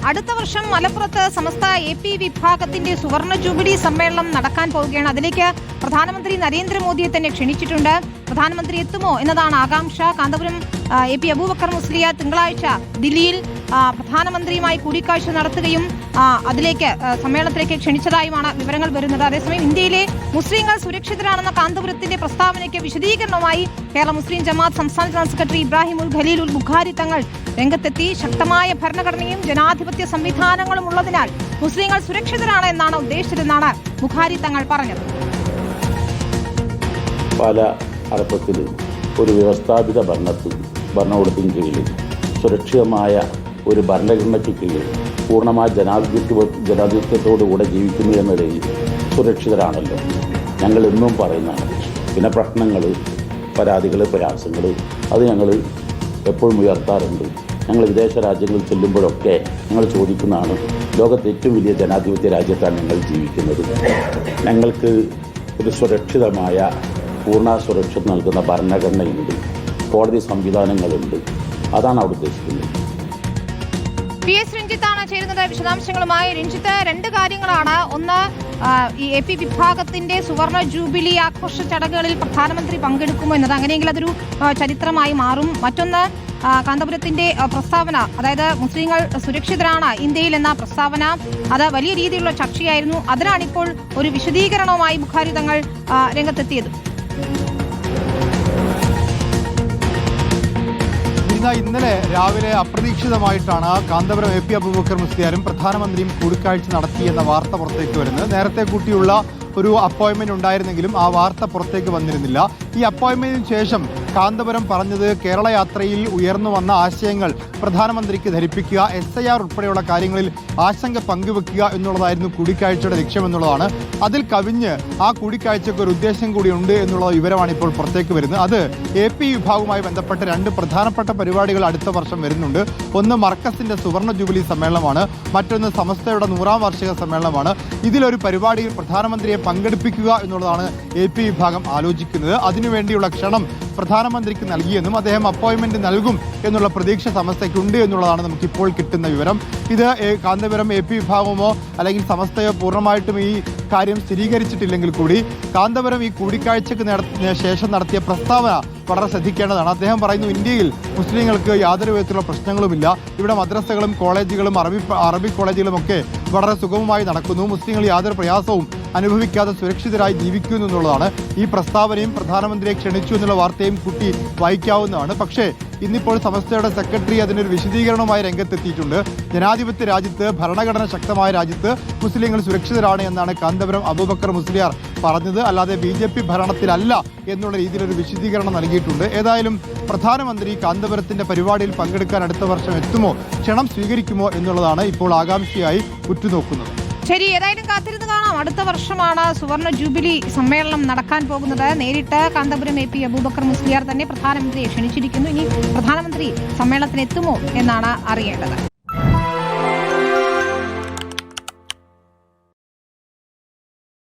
അടുത്ത വർഷം മലപ്പുറത്ത് സമസ്ത AP വിഭാഗത്തിന്റെ സുവർണ ജൂബിലി സമ്മേളനം നടക്കാൻ പോവുകയാണ്. അതിലേക്ക് പ്രധാനമന്ത്രി നരേന്ദ്രമോദിയെ തന്നെ ക്ഷണിച്ചിട്ടുണ്ട്. പ്രധാനമന്ത്രി എത്തുമോ എന്നതാണ് ആകാംക്ഷ. കാന്തപുരം AP അബൂബക്കർ മുസ്ലിയാർ തിങ്കളാഴ്ച ദില്ലിയിൽ പ്രധാനമന്ത്രിയുമായി കൂടിക്കാഴ്ച നടത്തുകയും അതിലേക്ക് സമ്മേളനത്തിലേക്ക് ക്ഷണിച്ചതായുമാണ് വിവരങ്ങൾ വരുന്നത്. അതേസമയം ഇന്ത്യയിലെ മുസ്ലിങ്ങൾ സുരക്ഷിതരാണെന്ന കാന്തപുരത്തിന്റെ പ്രസ്താവനയ്ക്ക് വിശദീകരണവുമായി കേരള മുസ്ലിം ജമാഅത്ത് സംസ്ഥാന ജനറൽ സെക്രട്ടറി ഇബ്രാഹിം ഉൽ ഖലീൽ ഉൽ ബുഖാരി തങ്ങൾ രംഗത്തെത്തി. ശക്തമായ ഭരണഘടനയും ജനാധിപത്യ സംവിധാനങ്ങളും ഉള്ളതിനാൽ മുസ്ലിങ്ങൾ സുരക്ഷിതരാണ് എന്നാണ് ഉദ്ദേശിച്ചതെന്നാണ് ബുഖാരി തങ്ങൾ പറഞ്ഞത്. പല അർത്ഥത്തിൽ ഒരു വ്യവസ്ഥാപിത ഭരണകൂടത്തിന് കീഴിൽ സുരക്ഷിതമായ ഒരു ഭരണഘടനയ്ക്ക് കീഴിൽ പൂർണ്ണമായ ജനാധിപത്യത്തോടുകൂടെ ജീവിക്കുന്നു എന്ന നിലയിൽ സുരക്ഷിതരാണല്ലോ ഞങ്ങൾ എന്നും പറയുന്നതാണ്. പിന്നെ പ്രശ്നങ്ങൾ, പരാതികൾ, പരാമർശങ്ങൾ അത് ഞങ്ങൾ എപ്പോഴും ഉയർത്താറുണ്ട്. ഞങ്ങൾ വിദേശ രാജ്യങ്ങളിൽ ചെല്ലുമ്പോഴൊക്കെ ഞങ്ങൾ ചോദിക്കുന്നതാണ്, ലോകത്തെ ഏറ്റവും വലിയ ജനാധിപത്യ രാജ്യത്താണ് ഞങ്ങൾ ജീവിക്കുന്നത്. ഞങ്ങൾക്ക് ഒരു സുരക്ഷിതമായ പൂർണ്ണ സുരക്ഷ നൽകുന്ന ഭരണഘടനയുണ്ട്, കോടതി സംവിധാനങ്ങളുണ്ട്. അതാണ് അവിടെ ഉദ്ദേശിക്കുന്നത്. PS രഞ്ജിത്താണ് ചേരുന്നത് വിശദാംശങ്ങളുമായി. രഞ്ജിത്ത്, രണ്ട് കാര്യങ്ങളാണ്. ഒന്ന്, ഈ AP വിഭാഗത്തിന്റെ സുവർണ ജൂബിലി ആഘോഷ ചടങ്ങുകളിൽ പ്രധാനമന്ത്രി പങ്കെടുക്കുമോ എന്നത്, അങ്ങനെയെങ്കിൽ അതൊരു ചരിത്രമായി മാറും. മറ്റൊന്ന്, കാന്തപുരത്തിന്റെ പ്രസ്താവന, അതായത് മുസ്ലിങ്ങൾ സുരക്ഷിതരാണ് ഇന്ത്യയിൽ എന്ന പ്രസ്താവന, അത് വലിയ രീതിയിലുള്ള ചർച്ചയായിരുന്നു. അതിനാണിപ്പോൾ ഒരു വിശദീകരണവുമായി ബുഖാരി തങ്ങൾ രംഗത്തെത്തിയത്. ഇന്നലെ രാവിലെ അപ്രതീക്ഷിതമായിട്ടാണ് കാന്തപുരം AP അബൂബക്കർ മുസ്ലിയാരും പ്രധാനമന്ത്രിയും കൂടിക്കാഴ്ച നടത്തിയെന്ന വാർത്ത പുറത്തേക്ക് വരുന്നത്. നേരത്തെ കൂട്ടിയുള്ള ഒരു അപ്പോയിന്റ്മെന്റ് ഉണ്ടായിരുന്നെങ്കിലും ആ വാർത്ത പുറത്തേക്ക് വന്നിരുന്നില്ല. ഈ അപ്പോയിന്റ്മെന്റിന് ശേഷം കാന്തപുരം പറഞ്ഞത് കേരള യാത്രയിൽ ഉയർന്നു വന്ന ആശയങ്ങൾ പ്രധാനമന്ത്രിക്ക് ധരിപ്പിക്കുക, SIR ഉൾപ്പെടെയുള്ള കാര്യങ്ങളിൽ ആശങ്ക പങ്കുവെക്കുക എന്നുള്ളതായിരുന്നു കൂടിക്കാഴ്ചയുടെ ലക്ഷ്യമെന്നുള്ളതാണ്. അതിൽ കവിഞ്ഞ് ആ കൂടിക്കാഴ്ചയ്ക്ക് ഒരു ഉദ്ദേശം കൂടിയുണ്ട് എന്നുള്ള വിവരമാണ് ഇപ്പോൾ പുറത്തേക്ക് വരുന്നത്. അത് AP വിഭാഗവുമായി ബന്ധപ്പെട്ട രണ്ട് പ്രധാനപ്പെട്ട പരിപാടികൾ അടുത്ത വർഷം വരുന്നുണ്ട്. ഒന്ന് മർക്കസിന്റെ സുവർണ ജൂബിലി സമ്മേളനമാണ്, മറ്റൊന്ന് സമസ്തയുടെ 100ാം വാർഷിക സമ്മേളനമാണ്. ഇതിലൊരു പരിപാടിയിൽ പ്രധാനമന്ത്രിയെ പങ്കെടുപ്പിക്കുക എന്നുള്ളതാണ് AP വിഭാഗം ആലോചിക്കുന്നത്. അതിനുവേണ്ടിയുള്ള ക്ഷണം പ്രധാനമന്ത്രിക്ക് നൽകിയെന്നും അദ്ദേഹം അപ്പോയിന്റ്മെന്റ് നൽകും എന്നുള്ള പ്രതീക്ഷ സമസ്തയ്ക്കുണ്ട് എന്നുള്ളതാണ് നമുക്കിപ്പോൾ കിട്ടുന്ന വിവരം. ഇത് കാന്തപുരം AP വിഭാഗമോ അല്ലെങ്കിൽ സമസ്തയോ പൂർണ്ണമായിട്ടും ഈ കാര്യം സ്ഥിരീകരിച്ചിട്ടില്ലെങ്കിൽ കൂടി കാന്തപുരം ഈ കൂടിക്കാഴ്ചയ്ക്ക് ശേഷം നടത്തിയ പ്രസ്താവന വളരെ ശ്രദ്ധിക്കേണ്ടതാണ്. അദ്ദേഹം പറയുന്നു, ഇന്ത്യയിൽ മുസ്ലിങ്ങൾക്ക് യാതൊരു വിധത്തിലുള്ള പ്രശ്നങ്ങളുമില്ല, ഇവിടെ മദ്രസകളും കോളേജുകളും അറബി കോളേജുകളും ഒക്കെ വളരെ സുഗമമായി നടക്കുന്നു, മുസ്ലിങ്ങൾ യാതൊരു പ്രയാസവും അനുഭവിക്കാതെ സുരക്ഷിതരായി ജീവിക്കുന്നു എന്നുള്ളതാണ്. ഈ പ്രസ്താവനയും പ്രധാനമന്ത്രിയെ ക്ഷണിച്ചു എന്നുള്ള വാർത്തയും കുട്ടി വായിക്കാവുന്നതാണ്. പക്ഷേ ഇന്നിപ്പോൾ സമസ്തയുടെ സെക്രട്ടറി അതിനൊരു വിശദീകരണവുമായി രംഗത്തെത്തിയിട്ടുണ്ട്. ജനാധിപത്യ രാജ്യത്ത്, ഭരണഘടന ശക്തമായ രാജ്യത്ത് മുസ്ലിങ്ങൾ സുരക്ഷിതരാണ് എന്നാണ് കാന്തപുരം അബൂബക്കർ മുസ്ലിയാർ പറഞ്ഞത്, അല്ലാതെ BJP ഭരണത്തിലല്ല എന്നുള്ള രീതിയിലൊരു വിശദീകരണം നൽകിയിട്ടുണ്ട്. ഏതായാലും പ്രധാനമന്ത്രി കാന്തപുരത്തിന്റെ പരിപാടിയിൽ പങ്കെടുക്കാൻ അടുത്ത വർഷം എത്തുമോ, ക്ഷണം സ്വീകരിക്കുമോ എന്നുള്ളതാണ് ഇപ്പോൾ ആകാംക്ഷയായി ഉറ്റുനോക്കുന്നത്. ശരി, ഏതായാലും കാത്തിരുന്ന് കാണാം. അടുത്ത വർഷമാണ് സുവർണ ജൂബിലി സമ്മേളനം നടക്കാൻ പോകുന്നത്. നേരിട്ട് കാന്തപുരം AP അബൂബക്കർ മുസ്ലിയാർ തന്നെ പ്രധാനമന്ത്രിയെ ക്ഷണിച്ചിരിക്കുന്നു. ഇനി പ്രധാനമന്ത്രി സമ്മേളനത്തിന് എത്തുമോ എന്നാണ് അറിയേണ്ടത്.